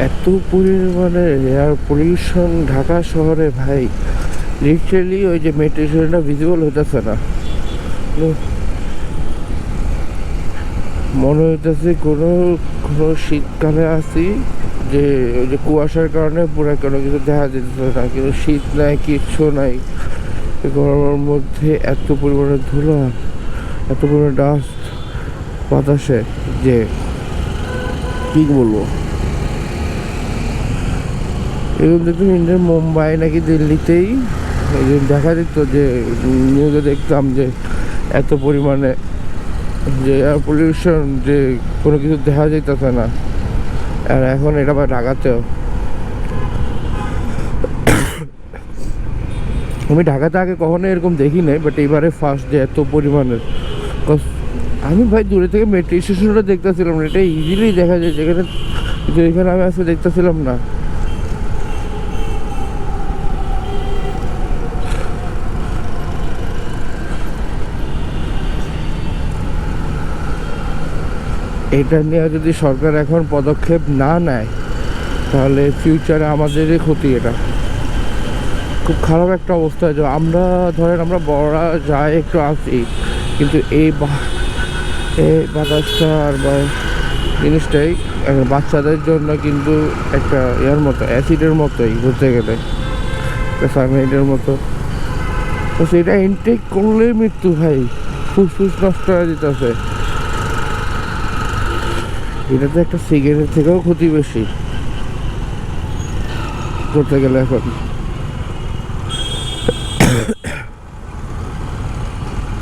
এত পরিমাণে air pollution Dhaka শহরে ভাই, লিটারেলি ওই যে মেট্রো স্টেশনটা ভিজিবল হইতেছে না। মনে হইতেছে কোনো কোনো শীতকালে আসি, যে ওই যে কুয়াশার কারণে পুরো কোনো কিছু দেখা যেতেছে না, কিন্তু শীত নাই, কিচ্ছু নাই। গরমের মধ্যে এত পরিমাণে ধুলা, এত পরিমাণে ডাস্ট বাতাসে, যে কি বলবো। এরকম দেখতাম ইন্ডিয়ার মুম্বাই নাকি দিল্লিতেই দেখা যেত, যে নিউজে দেখতাম যে এত পরিমাণে যে এয়ার পলিউশন, যে কোনো কিছু দেখা যাইতেছে না। আর এখন এটা আবার ঢাকাতেও। আমি ঢাকাতে আগে কখনো এরকম দেখি নাই, বাট এবারে ফার্স্ট যে এত পরিমাণের। আমি ভাই দূরে থেকে মেট্রো স্টেশনটা দেখতেছিলাম না, এটা ইজিলি দেখা যায় যেখানে, যেখানে আমি আজকে দেখতেছিলাম না। এটা নিয়ে যদি সরকার এখন পদক্ষেপ না নেয়, তাহলে ফিউচারে আমাদেরই ক্ষতি। এটা খুব খারাপ একটা অবস্থা। যে আমরা ধরেন আমরা বড়রা যাই একটু আসি, কিন্তু এই বাতাসটা আর বা জিনিসটাই বাচ্চাদের জন্য কিন্তু একটা ইয়ার মতো, অ্যাসিডের মতোই বলতে গেলে, সাইনাইডের মতো। তো সেটা ইনটেক করলেই মৃত্যু ভাই, ফুসফুস নষ্ট হয়ে যেতেছে। এটাতে একটা সিগারেট থেকেও ক্ষতি বেশি করতে গেলে এখন।